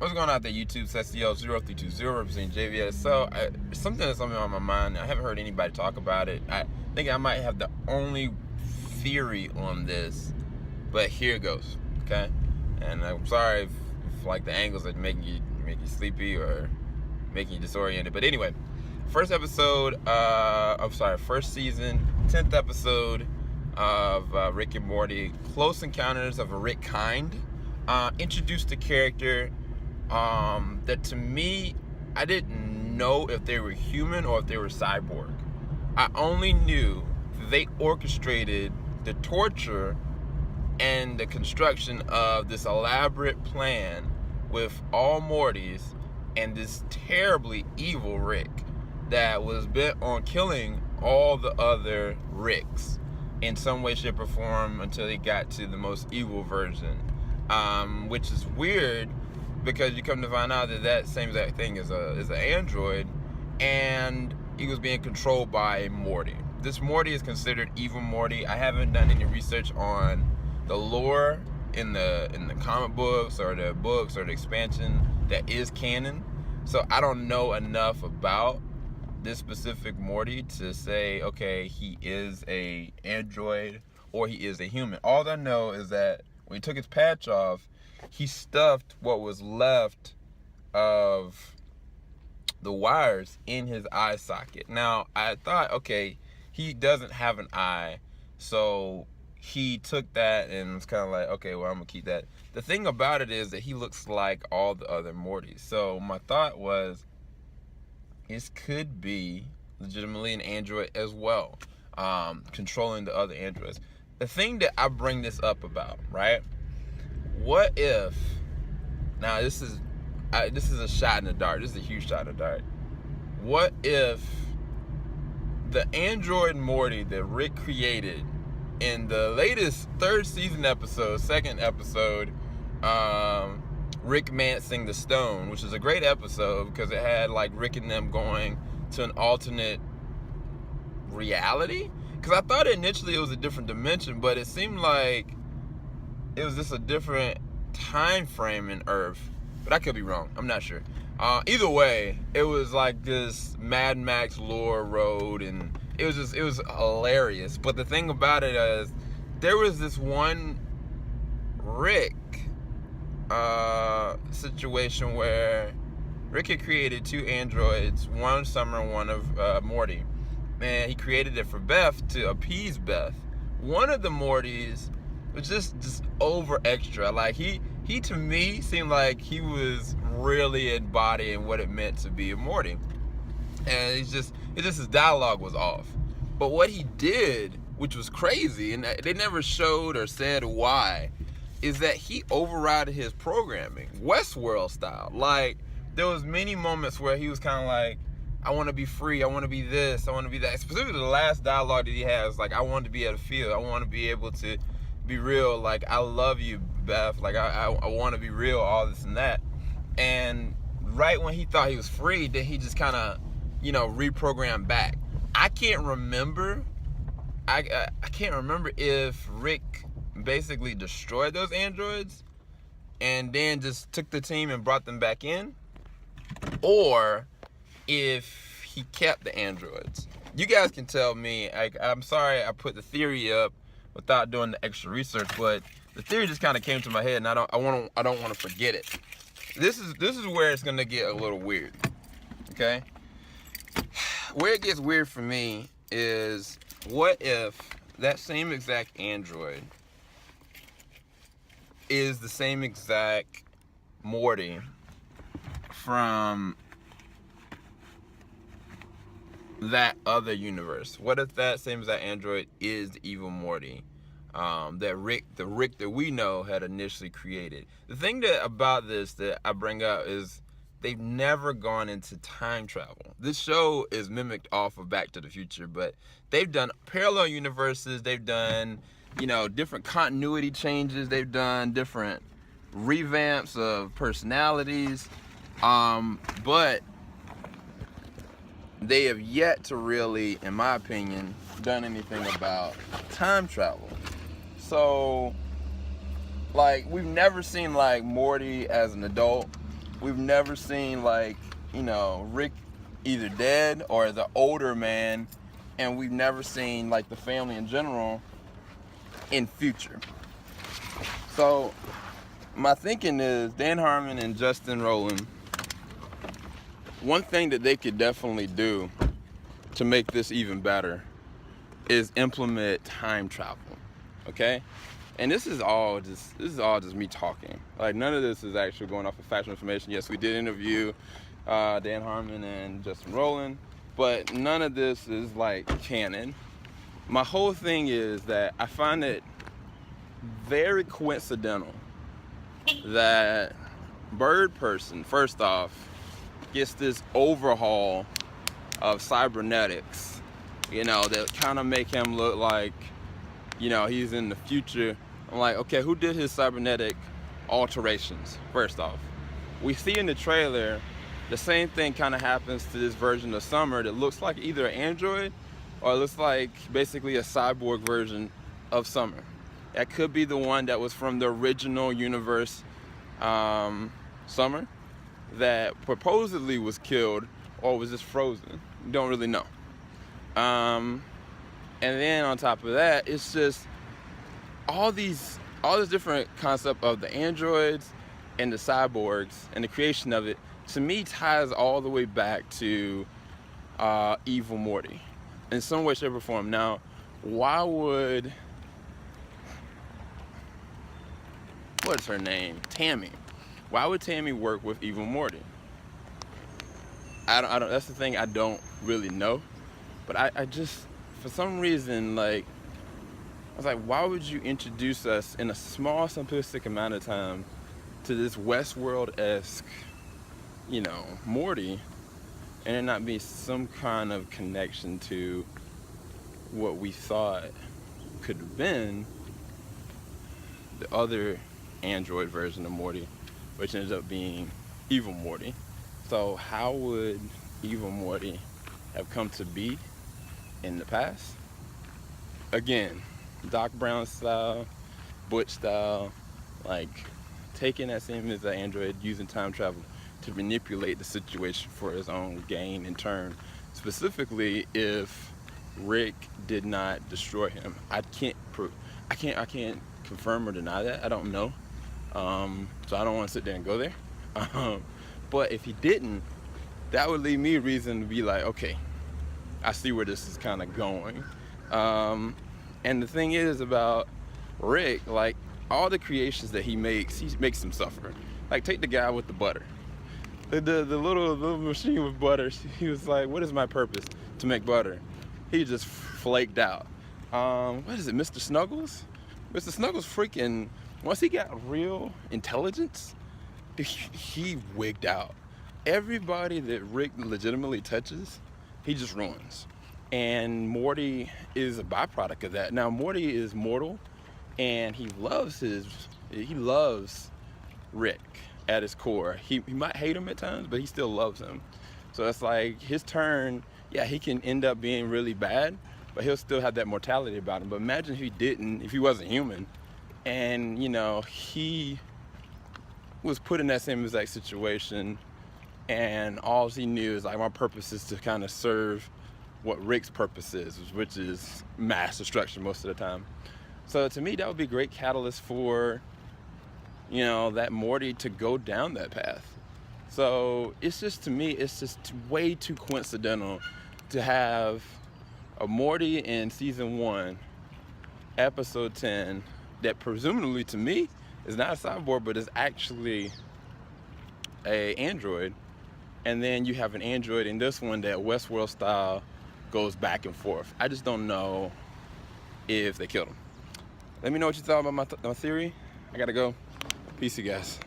What's going on out there, YouTube? SEO0320 representing JVS. So, something that's on my mind. I haven't heard anybody talk about it. I think I might have the only theory on this, but here it goes. Okay, and I'm sorry if like the angles are making you sleepy or making you disoriented. But anyway, first season, 10th episode of Rick and Morty, Close Encounters of a Rick Kind. Introduced a character that to me, I didn't know if they were human or if they were cyborg. I only knew they orchestrated the torture and the construction of this elaborate plan with all Mortys and this terribly evil Rick that was bent on killing all the other Ricks in some way, shape, or form until he got to the most evil version, which is weird because you come to find out that same exact thing is an android, and he was being controlled by Morty. This Morty is considered evil Morty. I haven't done any research on the lore in the comic books or the expansion that is canon, so I don't know enough about this specific Morty to say, okay, he is a android or he is a human. All I know is that when he took his patch off, he stuffed what was left of the wires in his eye socket. Now, I thought, okay, he doesn't have an eye, so he took that and was kind of like, okay, well, I'm gonna keep that. The thing about it is that he looks like all the other Mortys. So my thought was, this could be legitimately an android as well, controlling the other androids. The thing that I bring this up about, right? What if, now this is a shot in the dark. This is a huge shot in the dark. What if the android Morty that Rick created in the latest third season episode, second episode, Rickmancing the Stone, which is a great episode because it had like Rick and them going to an alternate reality? Because I thought initially it was a different dimension, but it seemed like it was just a different time frame in Earth. But I could be wrong. I'm not sure. Either way, it was like this Mad Max lore road, and it was hilarious. But the thing about it is, there was this one Rick situation where Rick had created two androids, one Summer and one of Morty. And he created it for Beth to appease Beth. One of the Mortys was just over extra. Like he to me seemed like he was really embodying what it meant to be a Morty. And it's just his dialogue was off. But what he did, which was crazy, and they never showed or said why, is that he overrided his programming, Westworld style. Like, there was many moments where he was kind of like, I want to be free, I want to be this, I want to be that. Specifically, the last dialogue that he has, like, I want to be able to feel, I want to be able to be real, like, I love you, Beth, like, I want to be real, all this and that. And right when he thought he was free, then he just kind of, reprogrammed back. I can't remember if Rick basically destroyed those androids and then just took the team and brought them back in, or if he kept the androids. You guys can tell me. I'm sorry I put the theory up without doing the extra research, but the theory just kind of came to my head, and I don't want to forget it. This is where it's gonna get a little weird. Okay, where it gets weird for me is, what if that same exact android is the same exact Morty from that other universe? What if that same exact android is the evil Morty that the Rick that we know had initially created? The thing about this that I bring up is they've never gone into time travel. This show is mimicked off of Back to the Future, but they've done parallel universes, they've done, different continuity changes, they've done different revamps of personalities, but they have yet to really, in my opinion, done anything about time travel. So, like, we've never seen, like, Morty as an adult. we've never seen, like, you know, Rick either dead or the older man, and we've never seen, like, the family in general in future. So my thinking is Dan Harmon and Justin Roiland, one thing that they could definitely do to make this even better is implement time travel. Okay? And this is all just me talking. Like, none of this is actually going off of factual information. Yes, we did interview Dan Harmon and Justin Roiland, but none of this is like canon. My whole thing is that I find it very coincidental that Bird Person, first off, gets this overhaul of cybernetics, you know, that kind of make him look like, you know, he's in the future. I'm like, okay, who did his cybernetic alterations? First off, we see in the trailer the same thing kind of happens to this version of Summer that looks like either an android or it looks like basically a cyborg version of Summer. That could be the one that was from the original universe, Summer, that supposedly was killed or was just frozen. You don't really know. And then on top of that, it's just all this different concept of the androids and the cyborgs and the creation of it, to me, ties all the way back to Evil Morty in some way, shape, or form. Now, why would, what's her name? Tammy. Why would Tammy work with Evil Morty? I don't, that's the thing, I don't really know. But I just, for some reason, like, I was like, why would you introduce us in a small, simplistic amount of time to this Westworld-esque, you know, Morty, and it not be some kind of connection to what we thought could have been the other android version of Morty, which ended up being Evil Morty. So how would Evil Morty have come to be in the past? Again, Doc Brown style, Butch style, like taking that same as an android, using time travel to manipulate the situation for his own gain in turn. Specifically, if Rick did not destroy him, I can't confirm or deny that. I don't know, so I don't want to sit there and go there. But if he didn't, that would leave me reason to be like, okay, I see where this is kind of going. And the thing is about Rick, like, all the creations that he makes them suffer. Like, take the guy with the butter. The little machine with butter, he was like, what is my purpose? To make butter. He just flaked out. What is it, Mr. Snuggles? Mr. Snuggles freaking, once he got real intelligence, he wigged out. Everybody that Rick legitimately touches, he just ruins. And Morty is a byproduct of that. Now, Morty is mortal, and he loves Rick at his core. He might hate him at times, but he still loves him. So it's like his turn, yeah, he can end up being really bad, but he'll still have that mortality about him. But imagine if he didn't, if he wasn't human, and, you know, he was put in that same exact situation, and all he knew is, like, my purpose is to kind of serve what Rick's purpose is, which is mass destruction most of the time. So to me, that would be a great catalyst for, you know, that Morty to go down that path. So it's just, to me, it's just way too coincidental to have a Morty in season 1, episode 10, that presumably to me is not a cyborg, but is actually a android. And then you have an android in this one that Westworld style goes back and forth. I just don't know if they killed him. Let me know what you thought about my theory. I gotta go. Peace, you guys.